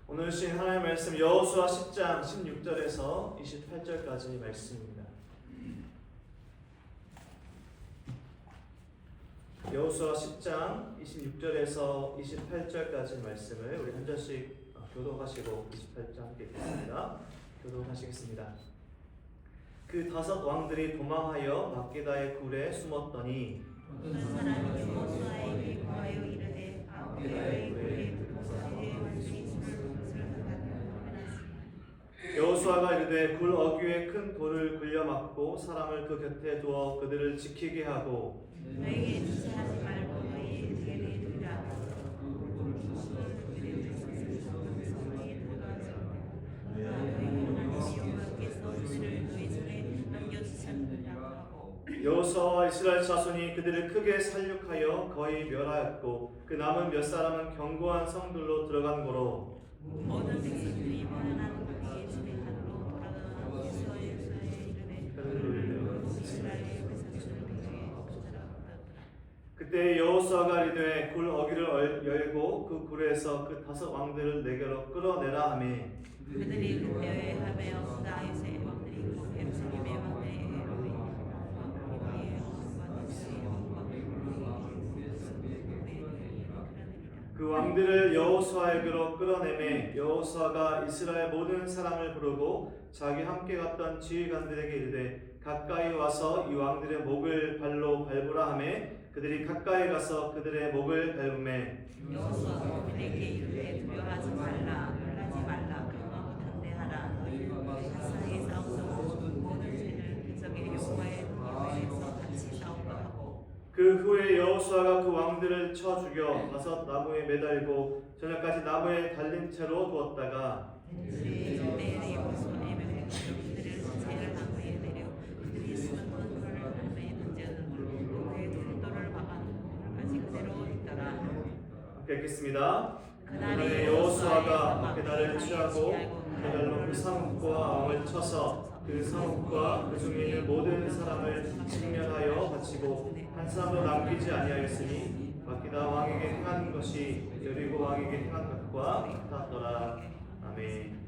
오늘 주신 하나님의 말씀 여호수아 10장 16절에서 28절까지 말씀입니다. 여호수아 10장 26절에서 28절까지 말씀을 우리 한 절씩 교독하시고 28절 함께 읽겠습니다. 교독하시겠습니다. 그 다섯 왕들이 도망하여 막게다의 굴에 숨었더니 어떤 사람이 여호수아에게 구하여 이르되 막게다의 굴에 그곳에 완전히 숨을 것을 하였으니 여호수아가 이르되 굴 어귀에 큰 돌을 굴려 막고 사람을 그 곁에 두어 그들을 지키게 하고 너에게 주체하지 말고 너희 에게 두리라. 여호수아와 이스라엘 자손이 그들을 크게 살육하여 거의 멸하였고 그 남은 몇 사람은 견고한 성들로 들어간 고로 모든 백성들이 모여난 그의 집에 하루로 돌아가 여호수아에 이르되 이스라엘의 백성들을 그때 여호수아가 이르되 굴 어귀를 열고 그 굴에서 그 다섯 왕들을 내게로 끌어내라 하매 그들이 그때하며 후다에서의 왕들이 있고 예루살렘의 왕들이 그 왕들을 여호수아에게로 끌어내매 여호수아가 이스라엘 모든 사람을 부르고 자기 함께 갔던 지휘관들에게 이르되 가까이 와서 이 왕들의 목을 발로 밟으라 하매 그들이 가까이 가서 그들의 목을 밟으매 여호수아가 그들에게 이르되 두려워하지 말라 놀라지 말라 강하고 담대하라 너희는 가사에 싸우서 모든 죄를 그적의 여호와의 교회에서 같이 싸우게 하고 그 후에 여호수아가 그 왕들을 쳐 죽여 다섯 나무에 매달고 저녁까지 나무에 달린 채로 두었다가 그들의 여호수아의 명령대로 그들을 제를 나무에 내려 그들이 숨은 돌을 나무에 던졌는데 그의 돌을 박아 돌까지 그대로 있더라. 읽겠습니다. 그날에 여호수아가 막게다를 취하고 그날로 그 성읍과 왕을 쳐서 그 성읍과 그 중에 있는 모든 사람을 진멸하여 바치고 한 사람도 남기지 아니하였으니 막게다 왕에게 행한 것이 여리고 왕에게 행한 것과 같았더라. 아멘.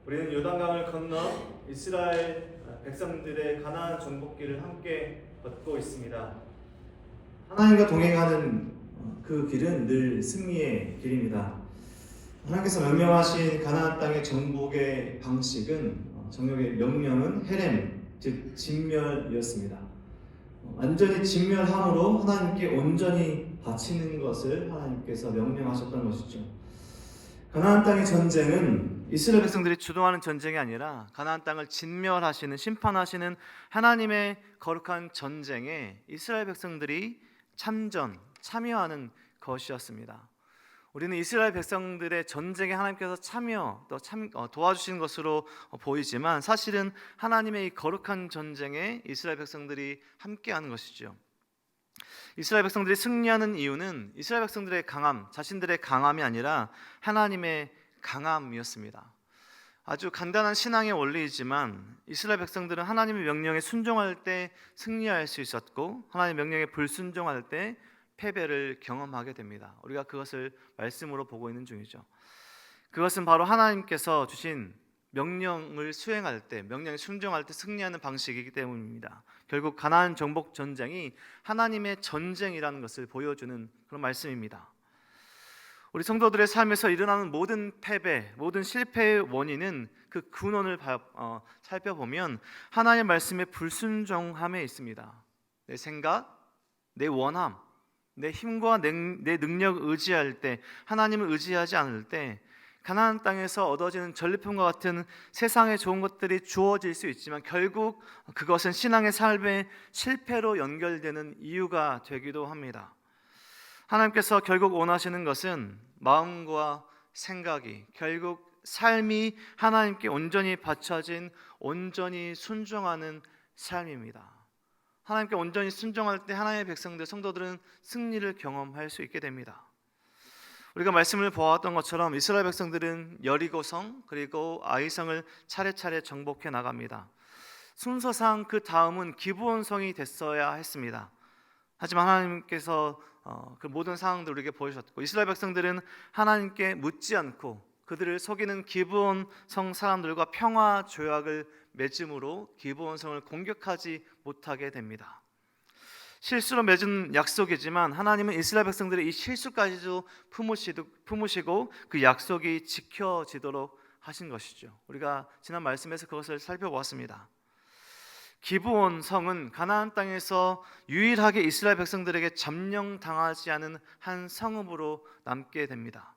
우리는 요단강을 건너 이스라엘 백성들의 가나안 정복기를 함께 걷고 있습니다. 하나님과 동행하는 그 길은 늘 승리의 길입니다. 하나님께서 명령하신 가나안 땅의 정복의 방식은 정력의 명령은 헤렘, 즉 진멸이었습니다. 완전히 진멸함으로 하나님께 온전히 바치는 것을 하나님께서 명령하셨던 것이죠. 가나안 땅의 전쟁은 이스라엘 백성들이 주도하는 전쟁이 아니라 가나안 땅을 진멸하시는 심판하시는 하나님의 거룩한 전쟁에 이스라엘 백성들이 참여하는 것이었습니다. 우리는 이스라엘 백성들의 전쟁에 하나님께서 도와주신 것으로 보이지만 사실은 하나님의 이 거룩한 전쟁에 이스라엘 백성들이 함께하는 것이죠. 이스라엘 백성들이 승리하는 이유는 이스라엘 백성들의 강함, 자신들의 강함이 아니라 하나님의 강함이었습니다. 아주 간단한 신앙의 원리이지만 이스라엘 백성들은 하나님의 명령에 순종할 때 승리할 수 있었고 하나님의 명령에 불순종할 때 패배를 경험하게 됩니다. 우리가 그것을 말씀으로 보고 있는 중이죠. 그것은 바로 하나님께서 주신 명령을 수행할 때, 명령에 순종할 때 승리하는 방식이기 때문입니다. 결국 가나안 정복 전쟁이 하나님의 전쟁이라는 것을 보여주는 그런 말씀입니다. 우리 성도들의 삶에서 일어나는 모든 패배, 모든 실패의 원인은 그 근원을 살펴보면 하나님의 말씀에 불순종함에 있습니다. 내 생각, 내 원함, 내 힘과 내 능력을 의지할 때, 하나님을 의지하지 않을 때 가나안 땅에서 얻어지는 전리품과 같은 세상의 좋은 것들이 주어질 수 있지만 결국 그것은 신앙의 삶의 실패로 연결되는 이유가 되기도 합니다. 하나님께서 결국 원하시는 것은 마음과 생각이, 결국 삶이 하나님께 온전히 바쳐진, 온전히 순종하는 삶입니다. 하나님께 온전히 순종할 때 하나님의 백성들, 성도들은 승리를 경험할 수 있게 됩니다. 우리가 말씀을 보았던 것처럼 이스라엘 백성들은 여리고성 그리고 아이성을 차례차례 정복해 나갑니다. 순서상 그 다음은 기브온성이 됐어야 했습니다. 하지만 하나님께서 그 모든 상황들을 우리에게 보여주셨고, 이스라엘 백성들은 하나님께 묻지 않고 그들을 속이는 기브온 성 사람들과 평화 조약을 맺음으로 기브온 성을 공격하지 못하게 됩니다. 실수로 맺은 약속이지만 하나님은 이스라엘 백성들의 이 실수까지도 품으시고 그 약속이 지켜지도록 하신 것이죠. 우리가 지난 말씀에서 그것을 살펴보았습니다. 기브온 성은 가나안 땅에서 유일하게 이스라엘 백성들에게 점령당하지 않은 한 성읍으로 남게 됩니다.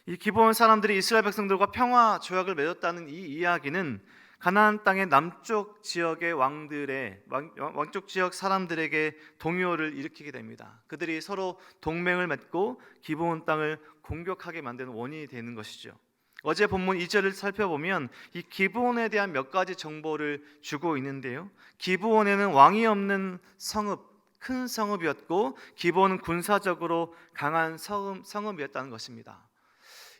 이 기브온 사람들이 이스라엘 백성들과 평화 조약을 맺었다는 이 이야기는 가나안 땅의 남쪽 지역의 왕쪽 지역 사람들에게 동요를 일으키게 됩니다. 그들이 서로 동맹을 맺고 기브온 땅을 공격하게 만드는 원인이 되는 것이죠. 어제 본문 2절을 살펴보면 이 기브온에 대한 몇 가지 정보를 주고 있는데요. 기브온에는 왕이 없는 큰 성읍이었고 기브온은 군사적으로 강한 성읍이었다는 것입니다.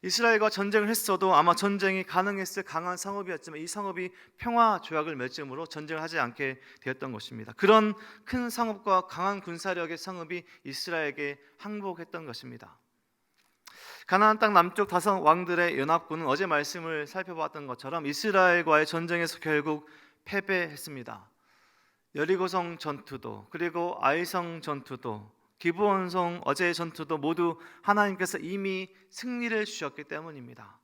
이스라엘과 전쟁을 했어도 아마 전쟁이 가능했을 강한 성읍이었지만 이 성읍이 평화 조약을 맺음으로 전쟁을 하지 않게 되었던 것입니다. 그런 큰 성읍과 강한 군사력의 성읍이 이스라엘에게 항복했던 것입니다. 가나안 땅 남쪽 다섯 왕들의 연합군은 어제 말씀을 살펴봤던 것처럼 이스라엘과의 전쟁에서 결국 패배했습니다. 여리고성 전투도 그리고 아이성 전투도 기브온성 어제의 전투도 모두 하나님께서 이미 승리를 주셨기 때문입니다.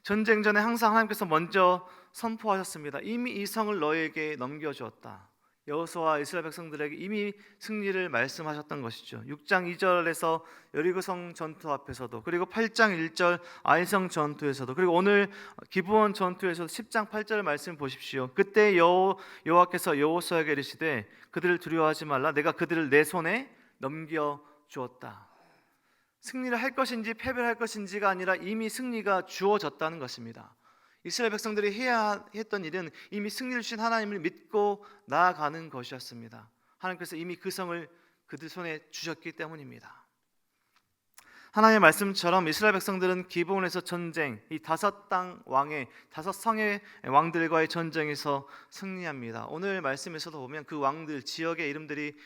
전쟁 전에 항상 하나님께서 먼저 선포하셨습니다. 이미 이 성을 너에게 넘겨주었다. 여호수아와 이스라엘 백성들에게 이미 승리를 말씀하셨던 것이죠. 6장 2절에서 여리고성 전투 앞에서도, 그리고 8장 1절 아이성 전투에서도, 그리고 오늘 기브온 전투에서도 10장 8절 말씀 보십시오. 그때 여호와께서 여호수아에게 이르시되 그들을 두려워하지 말라. 내가 그들을 내 손에 넘겨주었다. 승리를 할 것인지 패배를 할 것인지가 아니라 이미 승리가 주어졌다는 것입니다. 이스라엘 백성들이 해야 했던 일은 이미 승리를 주신 하나님을 믿고 나아가는 것이었습니다. 하나님께서 이미 그 성을 그들 손에 주셨기 때문입니다. 하나님의 말씀처럼 이스라엘 백성들은 기브온에서 전쟁, 이 다섯 성의 왕들과의 전쟁에서 승리합니다. 오늘 말씀에서도 보면 그 왕들 지역의 이름들이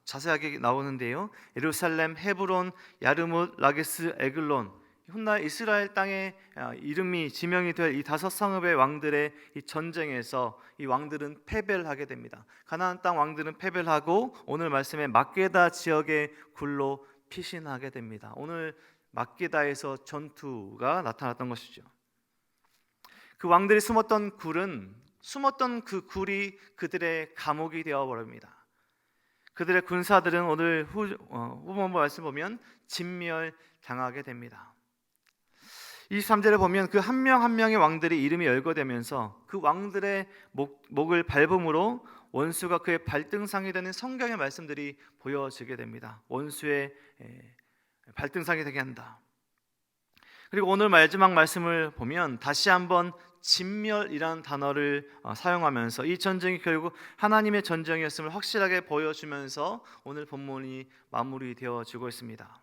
자세하게 나오는데요. 예루살렘, 헤브론, 야르뭇, 라게스, 에글론, 훗날 이스라엘 땅의 이름이 지명이 될 이 다섯 성읍의 왕들의 이 전쟁에서 이 왕들은 패배를 하게 됩니다. 가나안 땅 왕들은 패배를 하고 오늘 말씀에 막게다 지역의 굴로 피신하게 됩니다. 오늘 막게다에서 전투가 나타났던 것이죠. 그 왕들이 숨었던 그 굴이 그들의 감옥이 되어 버립니다. 그들의 군사들은 오늘 후반부 말씀 보면 진멸당하게 됩니다. 23절에 보면 그 한 명 한 명의 왕들이 이름이 열거되면서 그 왕들의 목을 밟음으로 원수가 그의 발등상이 되는 성경의 말씀들이 보여지게 됩니다. 원수의 발등상이 되게 한다. 그리고 오늘 마지막 말씀을 보면 다시 한번 진멸이라는 단어를 사용하면서 이 전쟁이 결국 하나님의 전쟁이었음을 확실하게 보여주면서 오늘 본문이 마무리되어지고 있습니다.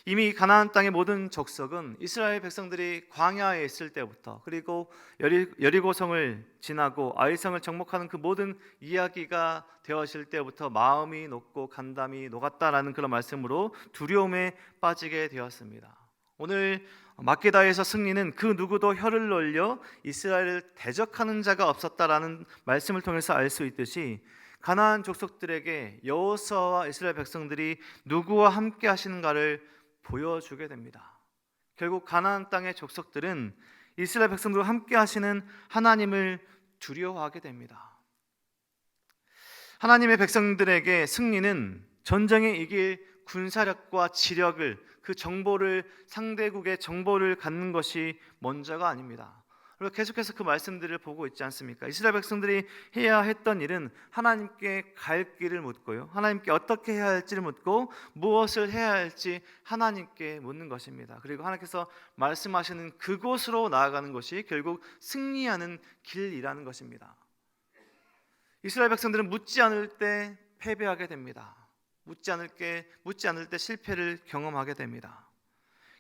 이미 가나안 땅의 모든 족속은 이스라엘 백성들이 광야에 있을 때부터, 그리고 여리고성을 지나고 아이성을 정복하는 그 모든 이야기가 되어질 때부터 마음이 녹고 간담이 녹았다라는 그런 말씀으로 두려움에 빠지게 되었습니다. 오늘 막게다에서 승리는 그 누구도 혀를 놀려 이스라엘을 대적하는 자가 없었다라는 말씀을 통해서 알 수 있듯이 가나안 족속들에게 여호수아와 이스라엘 백성들이 누구와 함께 하시는가를 보여주게 됩니다. 결국 가나안 땅의 족속들은 이스라엘 백성들과 함께 하시는 하나님을 두려워하게 됩니다. 하나님의 백성들에게 승리는 전쟁에 이길 군사력과 지력을, 그 정보를, 상대국의 정보를 갖는 것이 먼저가 아닙니다. 그리고 계속해서 그 말씀들을 보고 있지 않습니까? 이스라엘 백성들이 해야 했던 일은 하나님께 갈 길을 묻고요, 하나님께 어떻게 해야 할지를 묻고 무엇을 해야 할지 하나님께 묻는 것입니다. 그리고 하나님께서 말씀하시는 그곳으로 나아가는 것이 결국 승리하는 길이라는 것입니다. 이스라엘 백성들은 묻지 않을 때 패배하게 됩니다. 묻지 않을 때 실패를 경험하게 됩니다.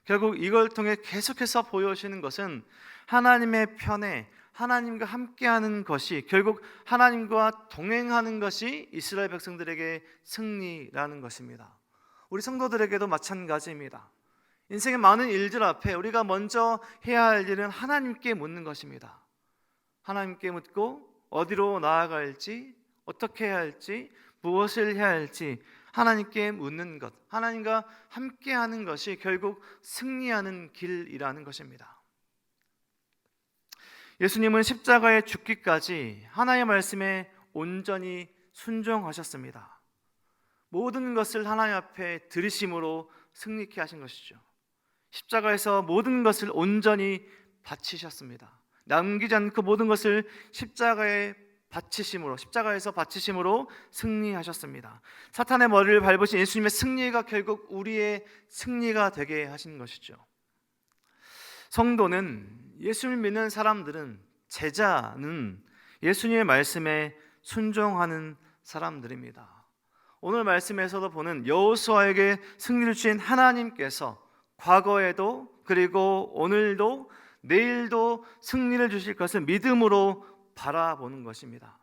결국 이걸 통해 계속해서 보여주시는 것은 하나님의 편에, 하나님과 함께하는 것이, 결국 하나님과 동행하는 것이 이스라엘 백성들에게 승리라는 것입니다. 우리 성도들에게도 마찬가지입니다. 인생의 많은 일들 앞에 우리가 먼저 해야 할 일은 하나님께 묻는 것입니다. 하나님께 묻고 어디로 나아갈지, 어떻게 해야 할지, 무엇을 해야 할지 하나님께 묻는 것, 하나님과 함께하는 것이 결국 승리하는 길이라는 것입니다. 예수님은 십자가에 죽기까지 하나님의 말씀에 온전히 순종하셨습니다. 모든 것을 하나님 앞에 들이심으로 승리케 하신 것이죠. 십자가에서 모든 것을 온전히 바치셨습니다. 남기지 않고 모든 것을 십자가에서 바치심으로 승리하셨습니다. 사탄의 머리를 밟으신 예수님의 승리가 결국 우리의 승리가 되게 하신 것이죠. 성도는, 예수를 믿는 사람들은, 제자는 예수님의 말씀에 순종하는 사람들입니다. 오늘 말씀에서도 보는 여호수아에게 승리를 주신 하나님께서 과거에도, 그리고 오늘도, 내일도 승리를 주실 것을 믿음으로 바라보는 것입니다.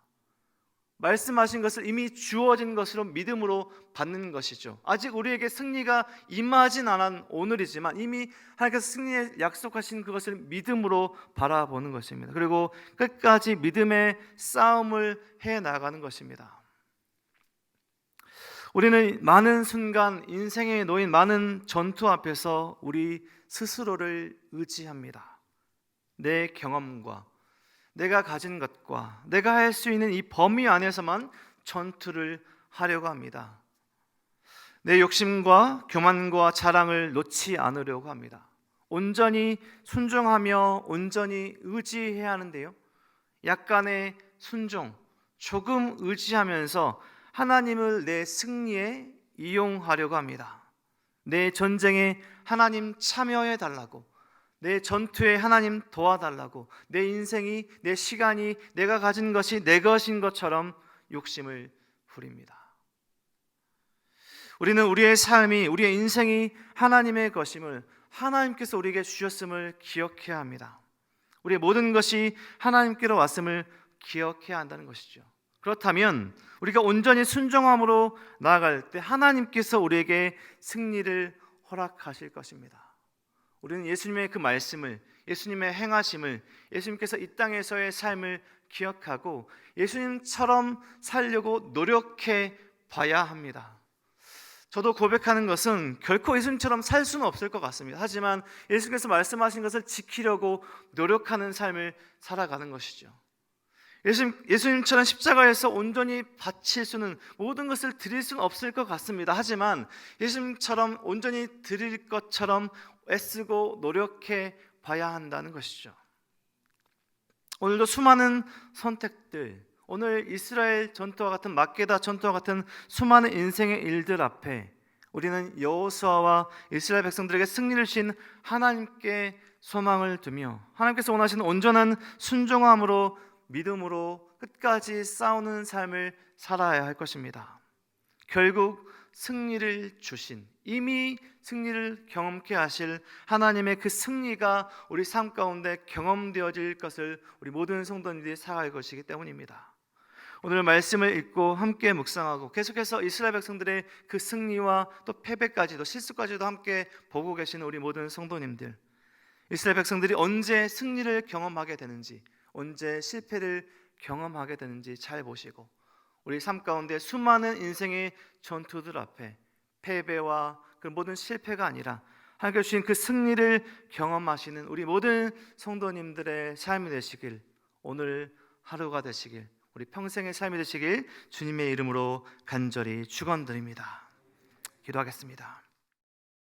말씀하신 것을 이미 주어진 것으로 믿음으로 받는 것이죠. 아직 우리에게 승리가 임하진 않은 오늘이지만 이미 하나님께서 승리에 약속하신 그것을 믿음으로 바라보는 것입니다. 그리고 끝까지 믿음의 싸움을 해나가는 것입니다. 우리는 많은 순간, 인생에 놓인 많은 전투 앞에서 우리 스스로를 의지합니다. 내 경험과 내가 가진 것과 내가 할 수 있는 이 범위 안에서만 전투를 하려고 합니다. 내 욕심과 교만과 자랑을 놓지 않으려고 합니다. 온전히 순종하며 온전히 의지해야 하는데요, 약간의 순종, 조금 의지하면서 하나님을 내 승리에 이용하려고 합니다. 내 전쟁에 하나님 참여해 달라고, 내 전투에 하나님 도와달라고, 내 인생이, 내 시간이, 내가 가진 것이 내 것인 것처럼 욕심을 부립니다. 우리는 우리의 삶이, 우리의 인생이 하나님의 것임을, 하나님께서 우리에게 주셨음을 기억해야 합니다. 우리의 모든 것이 하나님께로 왔음을 기억해야 한다는 것이죠. 그렇다면 우리가 온전히 순종함으로 나아갈 때 하나님께서 우리에게 승리를 허락하실 것입니다. 우리는 예수님의 그 말씀을, 예수님의 행하심을, 예수님께서 이 땅에서의 삶을 기억하고 예수님처럼 살려고 노력해 봐야 합니다. 저도 고백하는 것은 결코 예수님처럼 살 수는 없을 것 같습니다. 하지만 예수님께서 말씀하신 것을 지키려고 노력하는 삶을 살아가는 것이죠. 예수님처럼 십자가에서 온전히 바칠 수는, 모든 것을 드릴 수는 없을 것 같습니다. 하지만 예수님처럼 온전히 드릴 것처럼 애쓰고 노력해 봐야 한다는 것이죠. 오늘도 수많은 선택들, 오늘 이스라엘 전투와 같은, 막게다 전투와 같은 수많은 인생의 일들 앞에 우리는 여호수아와 이스라엘 백성들에게 승리를 주신 하나님께 소망을 두며 하나님께서 원하시는 온전한 순종함으로, 믿음으로 끝까지 싸우는 삶을 살아야 할 것입니다. 결국 승리를 주신, 이미 승리를 경험케 하실 하나님의 그 승리가 우리 삶 가운데 경험되어질 것을 우리 모든 성도님들이 살아갈 것이기 때문입니다. 오늘 말씀을 읽고 함께 묵상하고 계속해서 이스라엘 백성들의 그 승리와 또 패배까지도, 실수까지도 함께 보고 계시는 우리 모든 성도님들, 이스라엘 백성들이 언제 승리를 경험하게 되는지, 언제 실패를 경험하게 되는지 잘 보시고 우리 삶 가운데 수많은 인생의 전투들 앞에 패배와 그 모든 실패가 아니라 하나님께서 주신 그 승리를 경험하시는 우리 모든 성도님들의 삶이 되시길, 오늘 하루가 되시길, 우리 평생의 삶이 되시길 주님의 이름으로 간절히 축원드립니다. 기도하겠습니다.